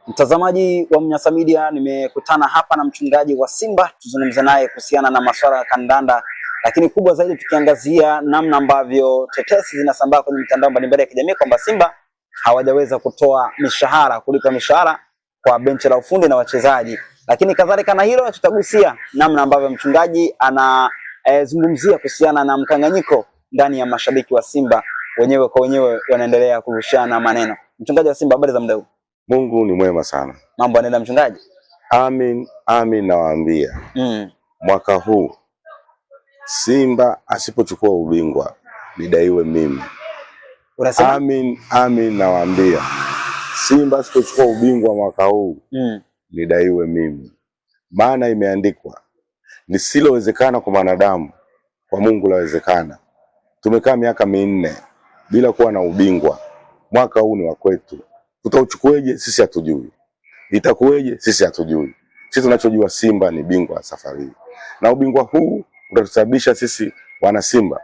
Mtazamaji wa Mnyasa Media, nimekutana hapa na mchungaji wa Simba tuzungumze naye kuhusiana na masuala ya kandanda, lakini kubwa zaidi tukiangazia namna ambavyo tetesi zinasambaa kwenye mitandao mbalimbali ya kijamii kwamba Simba hawajaweza kutoa mishahara, kulipa mishahara kwa benchi la ufundi na wachezaji. Lakini kadhalika na hilo tutagusia namna ambavyo mchungaji anazungumzia kuhusiana na mkanganyiko ndani ya mashabiki wa Simba, wenyewe kwa wenyewe wanaendelea kurushana maneno. Mchungaji wa Simba, habari za muda huu? Mungu ni mwema sana. Mambo yanaenda mchungaji? Amin nawaambia. Mwaka huu Simba asipochukua ubingwa nidaiwe mimi. Unasema? Amin nawaambia. Simba asipochukua ubingwa mwaka huu nidaiwe mimi. Maana imeandikwa, lisilowezekana kwa wanadamu kwa Mungu lawezekana. Tumekaa miaka 4 bila kuwa na ubingwa. Mwaka huu ni wa kwetu. Tutauchukueje? Sisi hatujui. Itakuweje? Sisi hatujui. Sisi tunachojua Simba ni bingwa safari. Na ubingwa huu utatusababisha sisi wana Simba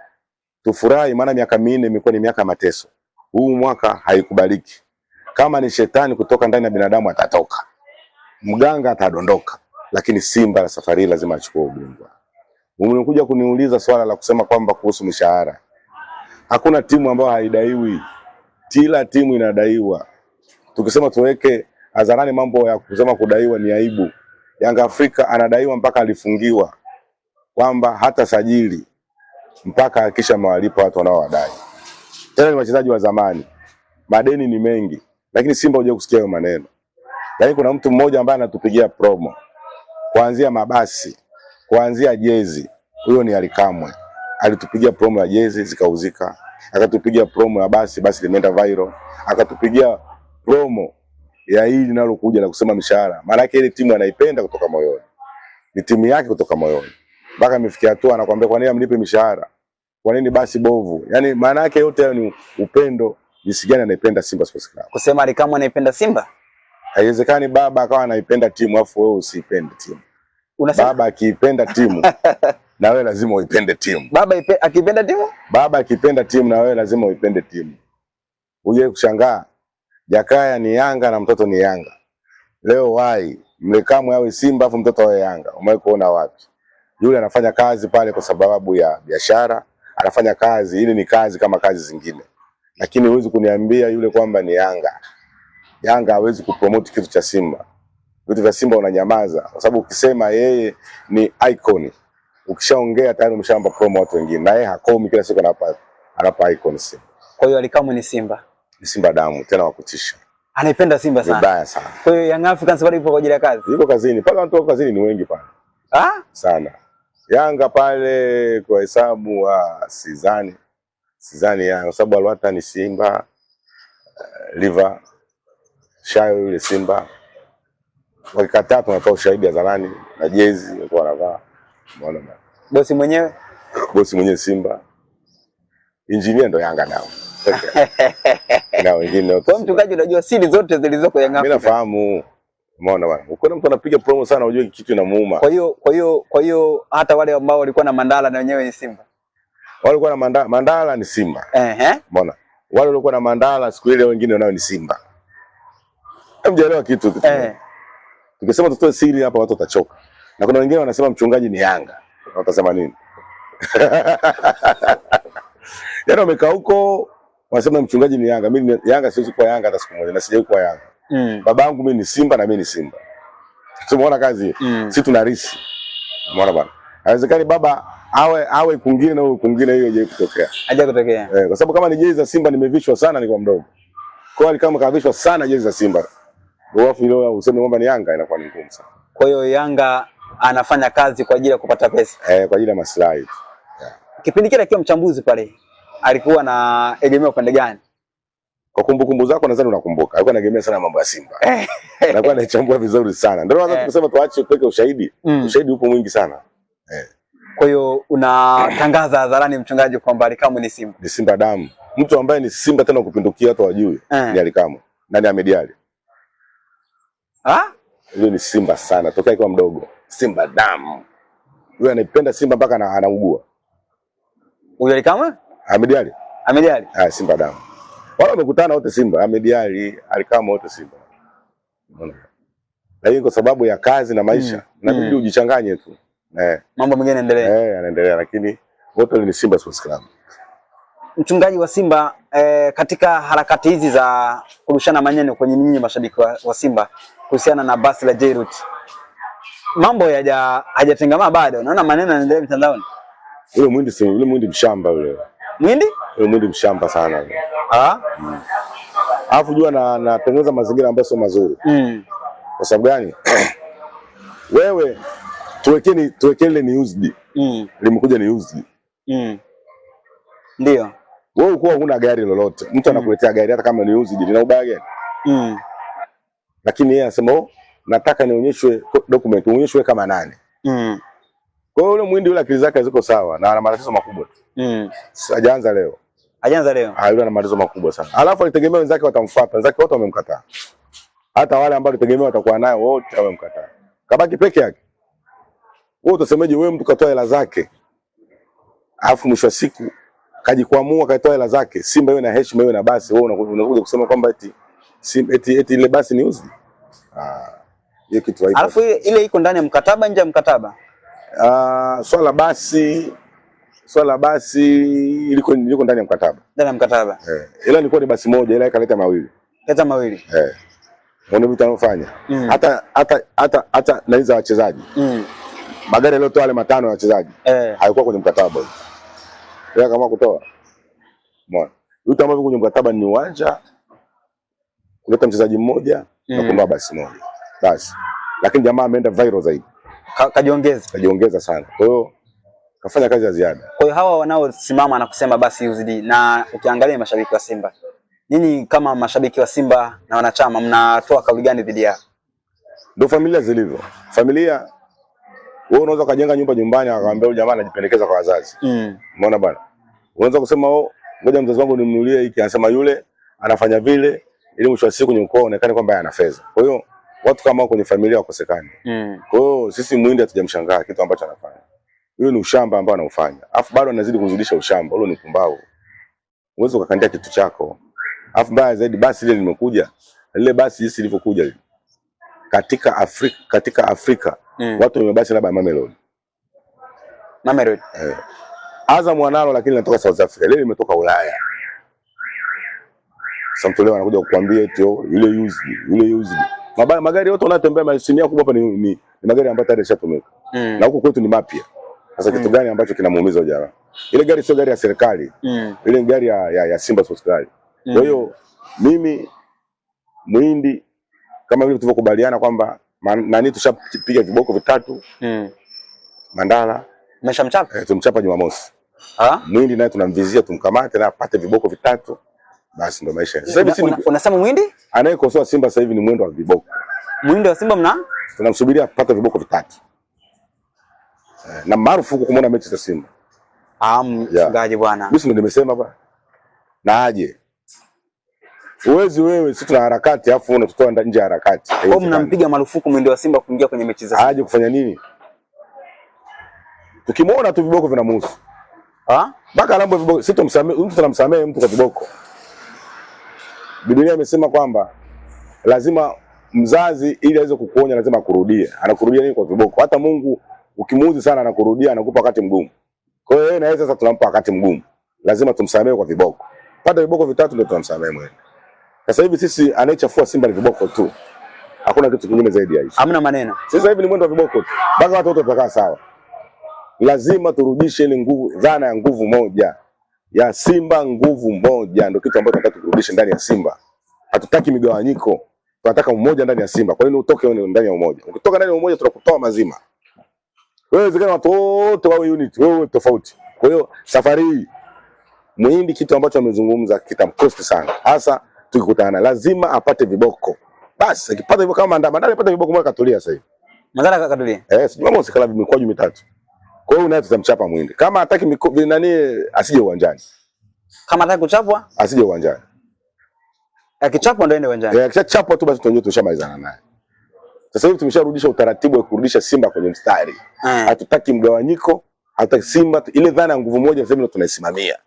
tufurahi, maana miaka 4 imekuwa ni miaka mateso. Huu mwaka haikubaliki. Kama ni shetani kutoka ndani ya binadamu atatoka, mganga atadondoka, lakini Simba la safari lazima achukue ubingwa. Umekuja kuniuliza swala la kusema kwamba kuhusu mishahara. Hakuna timu ambayo haidaiwi. Kila timu inadaiwa. Tukisema tuweke hadharani mambo ya kusema kudaiwa ni aibu. Yanga Afrika anadaiwa mpaka alifungiwa kwamba hata sajili mpaka hakisha mawalipa watu wanaowadai. Tena ni wachezaji wa zamani. Madeni ni mengi, lakini Simba huje kusikia hayo maneno. Yaani kuna mtu mmoja ambaye anatupigia promo kuanzia mabasi, kuanzia jezi. Huyo ni Alikamwe. Alitupigia promo ya jezi zikauzika, akatupigia promo ya basi limeenda viral, akatupigia promo ya hili linalokuja la kusema mishahara. Maana yake ile timu anaipenda kutoka moyoni. Ni timu yake kutoka moyoni. Mpaka amefikia hatua anakuambia kwa nini amlipe mishahara? Kwa nini basi bovu? Yaani maana yake yote ni upendo, jinsi gani anaipenda Simba Sports Club. Kusema Alikamwe anaipenda Simba? Haiwezekani baba akawa anaipenda timu afu wewe usipende timu. Unasema baba akiipenda timu na wewe lazima uipende timu. Baba akipenda timu? Baba akipenda timu na wewe lazima uipende timu. Uje kushangaa Jakaya ni Yanga na mtoto ni Yanga. Leo wai Mlekamwe awe Simba afu mtoto awe Yanga. Umewahi kuona wapi? Yule anafanya kazi pale kwa sababu ya biashara, anafanya kazi, ili ni kazi kama kazi zingine. Lakini huwezi kuniambia yule kwamba ni Yanga. Yanga hawezi kupromote kitu cha Simba. Vitu vya Simba unanyamaza kwa sababu ukisema yeye ni icon, ukishaongea tayari umeshampa promo watu wengine. Na yeye hakomi, kila siku anapa icon Simba. Kwa hiyo Alikamwe ni Simba. Ni Simba damu tena wa kutisha. Anaipenda Simba sana. Vibaya sana. Kwa hiyo Young Africans bado ipo kwa ajili ya kazi. Yuko kazini. Pale watu wako kazini ni wengi pale. Sana. Yanga pale kwa hesabu sidhani Yanga kwa sababu Alwata ni Simba, Liver Shayo yule Simba. Wakikataa tunatoa ushahidi hadharani na jezi walikuwa wanavaa. Umeona bwana. Bosi mwenyewe Simba. Engineer ndo Yanga nao. Na wengine wote. Kwa mchungaji unajua siri zote zilizoko Yanga. Mimi nafahamu. Umeona bwana. Ukiona mtu anapiga promo sana unajua kitu inamuuma. Kwa hiyo hata wale ambao walikuwa na Mandala na wenyewe ni Simba. Wale walikuwa na Mandala ni Simba. Umeona? Wale walikuwa na Mandala siku ile wengine nao ni Simba. Hamjaelewa kitu. Tukisema tutoe siri hapa watu watachoka. Na kuna wengine wanasema mchungaji ni Yanga. Watasema nini? Yaani wamekaa huko wanasema mchungaji ni Yanga. Mimi Yanga siwezi kuwa Yanga hata siku moja na sijawahi kuwa Yanga. Babangu mimi ni Simba na mimi ni Simba. Tumeona kazi. Sisi tunarisi. Umeona bwana. Haiwezekani baba awe kungine na kungine hiyo je kutokea. Haja kutokea. Kwa sababu kama ni jezi za Simba nimevishwa sana nilikuwa mdogo. Kwa hiyo kama kavishwa sana jezi za Simba. Alafu leo useme kwamba ni Yanga inakuwa ni ngumu sana. Kwa hiyo Yanga anafanya kazi kwa ajili ya kupata pesa. Kwa ajili ya maslahi. Kipindi kile akiwa mchambuzi pale alikuwa na egemea upande gani? Kwa kumbukumbu zako nadhani unakumbuka. Alikuwa anaegemea sana mambo ya Simba. Alikuwa anachambua vizuri sana. Ndio hata tukisema tuache kuweka ushahidi. Ushahidi upo mwingi sana. Kwa hiyo unatangaza hadharani mchungaji kwamba Alikamwe ni Simba. Ni Simba damu. Mtu ambaye ni Simba tena kupindukia watu wajue ni Alikamwe. Nani Ahmed? Yule ni Simba sana. Toka akiwa mdogo. Simba damu. Yule anapenda Simba mpaka anaugua. Huyo Alikamwe? Ahmed? Ahmed? Simba damu. Wala wamekutana wote Simba, Ahmed Ali, Alikamwe wote Simba. Lakini kwa sababu ya kazi na maisha inabidi ujichanganye tu. Mambo mengine yanaendelea. Yanaendelea, lakini wote ni Simba Sports Club. Mchungaji wa Simba, katika harakati hizi za kurushana maneno kwenye nyinyi mashabiki wa Simba kuhusiana na basi la Jairut, mambo hajatengamaa bado. Naona maneno yanaendelea mitandaoni. Yule mwindi mshamba yule. Mwindi? Yule mwindi mshamba sana. Alafu jua natengeneza mazingira ambayo sio mazuri. Kwa sababu gani? Wewe tuwekeni ni used. Limekuja ni used. Ndio. Wewe uko huna gari lolote. Mtu anakuletea gari hata kama ni used, lina ubaya gani? Lakini yeye anasema, nataka nionyeshwe document, uonyeshwe kama nani. Kwa hiyo yule mwindi yule akili zake ziko sawa na ana matatizo makubwa tu. Hajaanza leo. Yule ana matatizo makubwa sana. Alafu alitegemea wenzake watamfuata, wenzake wote wamemkataa. Hata wale ambao alitegemea watakuwa naye wote wamemkataa. Kabaki peke yake. Wewe utasemeje wewe mtu katoa hela zake? Alafu mwisho wa siku kajikwamua katoa hela zake. Simba iwe na heshima iwe na basi, wewe unakuja kusema kwamba eti ile basi ni uzi. Hiyo kitu haipo. Alafu ile iko ndani ya mkataba, nje ya mkataba? Swala basi iliko ndani ya mkataba. Ndani ya mkataba. Ila ilikuwa ni basi moja, ila ikaleta mawili. Leta mawili. Mbona vitu anafanya? Hata na hizo wachezaji. Magari yaliyotoa wale matano ya wachezaji. Haikuwa kwenye mkataba. Yeye kama kutoa. Mbona? Vitu ambavyo kwenye mkataba ni uwanja, kuleta mchezaji mmoja na kununua basi moja. Basi. Lakini jamaa ameenda viral zaidi. Kajiongeza sana. Kwa hiyo kafanya kazi ya ziada. Kwa hiyo hawa wanaosimama na kusema basi UZD, na ukiangalia mashabiki wa Simba, nyinyi kama mashabiki wa Simba na wanachama mnatoa kauli gani dhidi yao? Ndio familia zilivyo. Familia, wewe unaweza kujenga nyumba nyumbani akamwambia huyu jamaa anajipendekeza kwa wazazi. Umeona bwana? Unaweza kusema ngoja mzazi wangu nimnunulie hiki, anasema yule anafanya vile ili mwisho wa siku kwenye mkoa uonekane kwamba ana fedha. Kwa hiyo watu kama kwenye familia wakosekane. Kwa hiyo sisi Muhindi hatujamshangaa kitu ambacho anafanya. Hiyo ni ushamba ambao anaufanya. Alafu bado anazidi kuzidisha ushamba. Huo ni pumbao. Uwezo ukakandia kitu chako. Alafu mbaya zaidi basi ile limekuja. Lile basi jinsi lilivyokuja lile. Katika Afrika watu wamebasi labda Mamelodi. Azam wanalo lakini linatoka South Africa. Lile limetoka Ulaya. Sasa mtu leo anakuja kukuambia eti yule used. Magari yote unatembea masinia kubwa hapa ni magari ambayo tayari yashatumika. Na huko kwetu ni mapya. Sasa kitu gani ambacho kinamuumiza ujana? Ile gari sio gari ya serikali. Ile ni gari ya Simba Sports Club. Kwa hiyo mimi Muhindi kama vile tulivyokubaliana kwamba nani tushapiga viboko vitatu. Mandala mmeshamchapa? Tumchapa Jumamosi. Muhindi naye tunamvizia tumkamate na apate viboko vitatu. Basi ndo maisha. Sasa hivi unasema Muhindi? Anayekosoa Simba sasa hivi ni mwendo wa viboko. Muhindi wa Simba tunamsubiria apate viboko vitatu. Na marufuku kumuona mechi za Simba. Mchungaji bwana. Mimi ndo nimesema bwana. Na aje. Uwezi wewe sisi tuna harakati afu unatutoa nje ya harakati. Kwa mnampiga marufuku Muhindi wa Simba kuingia kwenye mechi za Simba. Aje kufanya nini? Tukimwona tu viboko vinamhusu. Baka lambo viboko, sisi tumsamee, mtu tunamsamee mtu kwa viboko. Biblia imesema kwamba lazima mzazi ili aweze kukuonya lazima akurudie. Anakurudia nini kwa viboko? Hata Mungu ukimuudhi sana anakurudia, anakupa wakati mgumu. Kwa hiyo yeye na yeye sasa tunampa wakati mgumu. Lazima tumsamee kwa viboko. Pata viboko vitatu ndio tunamsamee mwenyewe. Sasa hivi sisi anayechafua Simba ni viboko tu. Hakuna kitu kingine zaidi ya hicho. Hamna maneno. Sasa hivi ni mwendo wa viboko tu. Mpaka watu wote watakaa sawa. Lazima turudishe ile nguvu, dhana ya nguvu moja. Ya Simba nguvu moja ndio kitu ambacho tunataka kurudisha ndani ya Simba. Hatutaki migawanyiko. Tunataka umoja ndani ya Simba. Kwa hiyo utoke ndani ya umoja. Ukitoka ndani ya umoja tunakutoa mazima. Wewe zikana watu wote wawe unit, wewe tofauti. Kwa hiyo safari hii Muhindi kitu ambacho amezungumza kitamkosti sana. Hasa tukikutana lazima apate viboko. Basi akipata viboko kama Mandala apata viboko moja katulia sasa hivi. Mandala katulia. Jumamosi kala mikwaju mitatu. Kwa hiyo naye tutamchapa Muhindi. Kama hataki nani asije uwanjani. Kama hataki kuchapwa asije uwanjani. Akichapwa ndio aende uwanjani. Akishachapwa tu basi tunajua tushamalizana naye. Sasa hivi tumesharudisha utaratibu wa kurudisha Simba kwenye mstari. Hatutaki mgawanyiko, hatutaki Simba ile dhana ya nguvu moja sasa hivi tunaisimamia.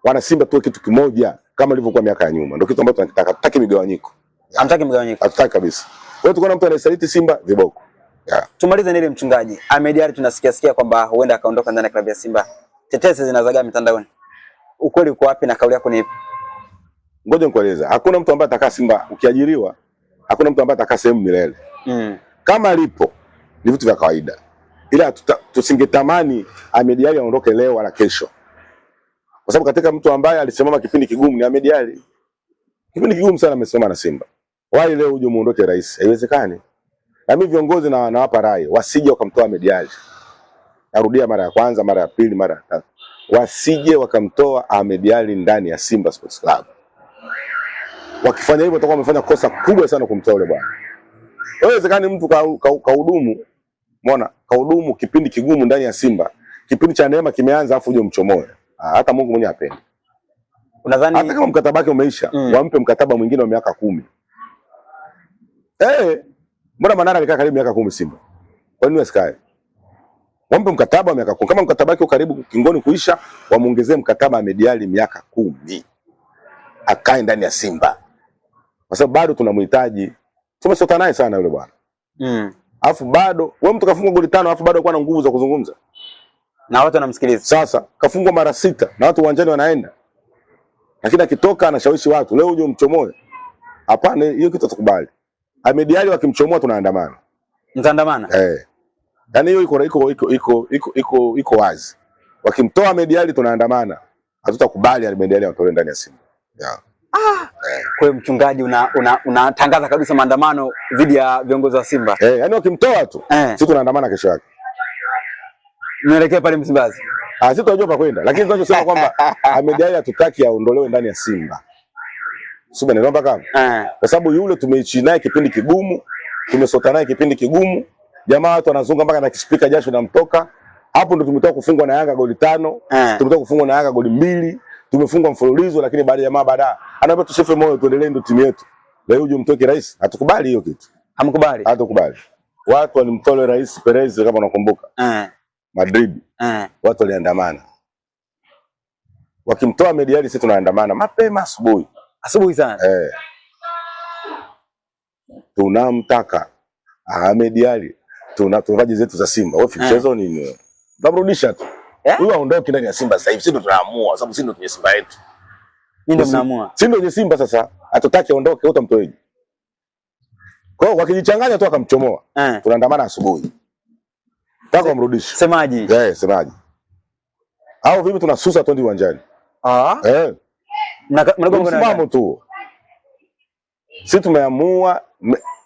Wana Simba tu kitu kimoja kama ilivyokuwa miaka ya nyuma. Ndio kitu ambacho tunataka. Hatutaki migawanyiko. Hamtaki migawanyiko. Hatutaki kabisa. Wewe tukaona mtu anasaliti Simba viboko. Yeah. Tumalize nile mchungaji. Ahmed Ally tunasikia kwamba huenda akaondoka ndani ya klabu ya Simba. Tetesi zinazagaa mitandaoni. Ukweli uko wapi na kauli yako ni ipi? Ngoja nikueleza. Hakuna mtu ambaye atakaa Simba ukiajiriwa, hakuna mtu ambaye atakaa sehemu milele. Kama lipo ni vitu vya kawaida. Ila tusingetamani Ahmed Ally aondoke leo wala kesho. Kwa sababu katika mtu ambaye alisimama kipindi kigumu ni Ahmed Ally. Kipindi kigumu sana amesimama na Simba. Wale leo uje muondoke rais, haiwezekani. Na mimi viongozi na nawapa rai, wasije wakamtoa Ahmed Ally. Narudia mara ya kwanza, mara ya pili, mara ya tatu. Wasije wakamtoa Ahmed Ally ndani ya Simba Sports Club. Wakifanya hivyo watakuwa wamefanya kosa kubwa sana kumtoa yule bwana. Haiwezekani mtu kahudumu, umeona? Kahudumu kipindi kigumu ndani ya Simba. Kipindi cha neema kimeanza afu uje mchomoe. Hata Mungu mwenyewe hapendi. Unadhani hata kama mkataba wake umeisha, wampe mkataba mwingine wa miaka 10. Mbona Manara alikaa karibu miaka 10 Simba? Kwa nini asikae? Wampe mkataba wa miaka 10. Kama mkataba wake uko karibu kingoni kuisha, wamuongezee mkataba Ahmed Ally miaka 10. Akae ndani ya Simba. Kwa sababu bado tunamhitaji. Tumesota naye sana yule bwana. Alafu bado wewe mtu kafungwa goli 5 alafu bado alikuwa na nguvu za kuzungumza. Na watu wanamsikiliza. Sasa kafungwa mara 6 na watu uwanjani wanaenda. Lakini akitoka anashawishi watu, leo uje umchomoe. Hapana, hiyo kitu tukubali. Ahmed Ally wakimchomoa tunaandamana. Mtaandamana? Yaani hiyo iko wazi. Wakimtoa Ahmed Ally tunaandamana. Hatutakubali Ahmed Ally atolewe ndani ya Simba. Yeah. Kwa hiyo mchungaji unatangaza kabisa maandamano dhidi ya viongozi wa Simba. Yaani wakimtoa tu, sisi tunaandamana kesho yake. Nielekea pale Msimbazi. Sisi tunajua pa kwenda, lakini tunachosema kwamba Ahmed Ally hatutaki aondolewe ndani ya Simba. Sio naomba kama. Kwa sababu yule tumeishi naye kipindi kigumu, tumesota naye kipindi kigumu. Jamaa watu wanazunga mpaka na kispika jasho namtoka. Hapo ndo tumetoka kufungwa na Yanga goli 5, tumetoka kufungwa na Yanga goli 2, tumefungwa mfululizo lakini baada ya jamaa baada anaambia tusife moyo tuendelee ndo timu yetu. Leo uje mtoke rais, hatukubali hiyo kitu. Hamkubali? Hatukubali. Watu walimtoa Rais Perez kama unakumbuka. Madrid. Watu waliandamana. Wakimtoa Ahmed Ally sisi tunaandamana mapema asubuhi. Asubuhi sana. Tunamtaka Ahmed Ally. Tunavaji zetu za Simba. Wewe mchezo nini? Tunamrudisha tu. Huyo aondoke ndani ya Simba sasa hivi. Sisi ndo tunaamua sababu sisi ndo tunye Simba yetu. Ndio mnaamua. Sisi ndo tunye Simba sasa. Hatutaki aondoke, utamtoeje? Kwa hiyo wakijichanganya tu akamchomoa. Tunaandamana asubuhi. Mpaka wamrudishe. Semaji. Semaji. Au vipi tunasusa tu uwanjani. Msimamo tu. Sisi tumeamua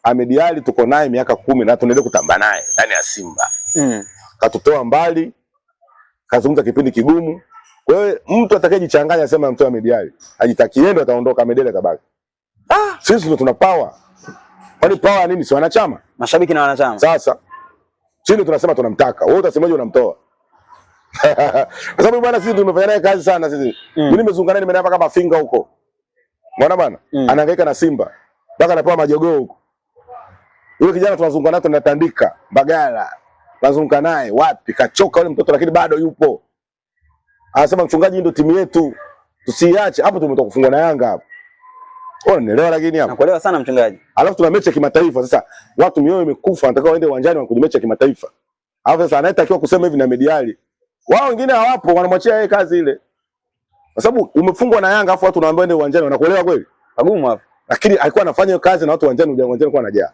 Ahmed Ally tuko naye miaka 10 na tunaendelea kutamba naye ndani ya Simba. Katutoa mbali, kazungumza kipindi kigumu. Kwa hiyo mtu atakayejichanganya sema mtoa Ahmed Ally, ajitakiendo ataondoka, Ahmed Ally atabaki. Sisi ndo tuna power. Kwani power nini? Si wanachama? Mashabiki na wanachama. Sasa chini tunasema tunamtaka. Wewe utasemaje unamtoa? Kwa sababu bwana sisi tumefanya naye kazi sana sisi. Mimi nimezunguka naye nimeenda kama finga huko. Unaona bwana? Anahangaika na Simba. Mpaka anapewa majogoo huko. Yule kijana tunazunguka naye tunatandika Mbagala. Tunazunguka naye wapi? Kachoka yule mtoto lakini bado yupo. Anasema mchungaji ndio timu yetu. Tusiache. Hapo tumetoka kufungwa na Yanga hapo. Unaelewa lakini hapo. Nakuelewa sana mchungaji. Alafu tuna mechi ya kimataifa sasa. Watu mioyo imekufa wanataka waende uwanjani wa mechi ya kimataifa. Alafu sasa anayetakiwa kusema hivi na Ahmed Ally. Wao wengine hawapo wanamwachia yeye kazi ile. Kwa sababu umefungwa na Yanga afu watu wanaambia waende uwanjani wanakuelewa kweli? Pagumu hapo. Lakini alikuwa anafanya hiyo kazi na watu uwanjani kwa anajaa.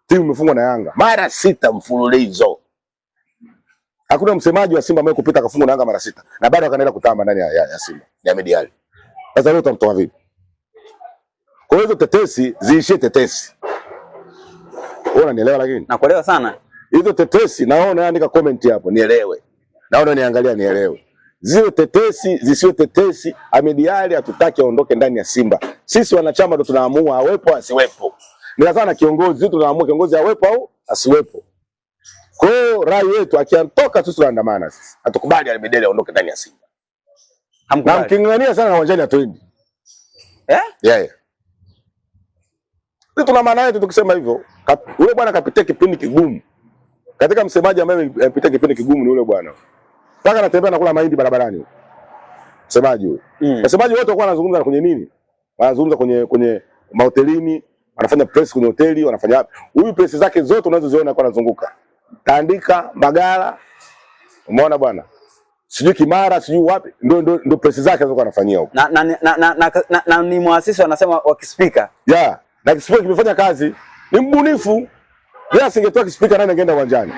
Timu imefungwa na Yanga mara 6 mfululizo. Hakuna msemaji wa Simba ambaye kupita akafungwa na Yanga mara 6 na bado akaendelea kutamba ndani ya Simba, ya Ahmed Ally. Sasa leo utamtoa vipi? Kwa hiyo tetesi ziishie tetesi. Unanielewa lakini? Nakuelewa sana. Hizo tetesi naona andika comment hapo nielewe. Naona niangalia nielewe. Ziwe tetesi, zisiwe tetesi, Ahmed Ally hatutaki aondoke ndani ya Simba. Sisi wanachama ndo tunaamua awepo asiwepo. Ni sana kiongozi, sisi tunaamua kiongozi awepo au asiwepo. Kwa hiyo rai yetu akiantoka sisi tunaandamana sisi. Hatukubali Ahmed Ally aondoke ndani ya Simba. Hamkubali. Na mkingangania sana uwanjani atoendi. Sisi tuna maana yetu tukisema hivyo. Yule bwana kapitia kipindi kigumu. Katika msemaji ambaye amepitia kipindi kigumu ni yule bwana. Mpaka anatembea na kula mahindi barabarani. Msemaji huyo. Msemaji wote walikuwa wanazungumza kwenye nini? Wanazungumza kwenye mahotelini, wanafanya press kwenye hoteli, wanafanya wapi. Huyu press zake zote unazoziona kwa anazunguka. Tandika, Mbagala, umeona bwana? Sijui Kimara, sijui wapi, ndio press zake anazokuwa anafanyia huko. Na ni muasisi wanasema wa kispika. Yeah, na kispika kimefanya kazi. Ni mbunifu. Yeye asingetoa kispika nani angeenda uwanjani?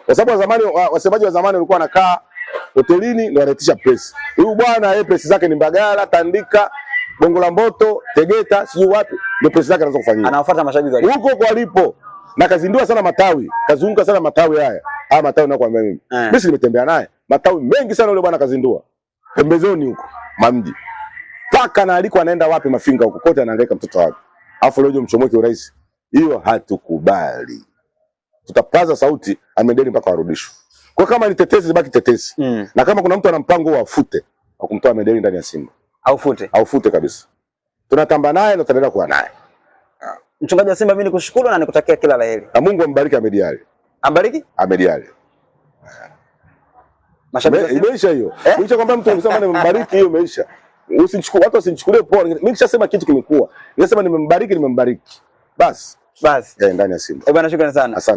Kwa sababu zamani wasemaji wa zamani walikuwa wanakaa hotelini ndio wanaitisha press. Huyu bwana yeye press zake ni Mbagala, Tandika, Gongo la Mboto, Tegeta, sijui wapi, ndio press zake anaanza kufanyia. Anawafuata mashabiki huko kwa alipo. Na kazindua sana matawi, kazunguka sana matawi haya. Haya matawi nakwambia mimi. Mimi nimetembea naye. Matawi mengi sana yule bwana kazindua. Pembezoni huko, mamji. Paka na aliko anaenda wapi Mafinga huko kote anaangaika mtoto wake. Alafu leo mchomoke urahisi. Hiyo hatukubali. Tutapaza sauti amendeni mpaka warudishwe. Kwa kama ni tetesi zibaki tetesi. Na kama kuna mtu ana mpango wa afute wa kumtoa Medeli ndani ya Simba. Aufute kabisa. Tunatamba naye na tutaendelea kuwa naye. Mchungaji wa Simba, mimi nikushukuru na nikutakia kila laheri. Na Mungu ambariki Ahmed Ally. Ambariki? Ahmed Ally. Mashabiki imeisha hiyo. Mwisho kwamba mtu akisema nimembariki hiyo imeisha. Usinichukue watu wasinichukulie poa. Mimi nishasema kitu kimekuwa. Ninasema nimembariki. Basi. Basi. Ndani ya Simba. Bwana shukrani sana. Asante.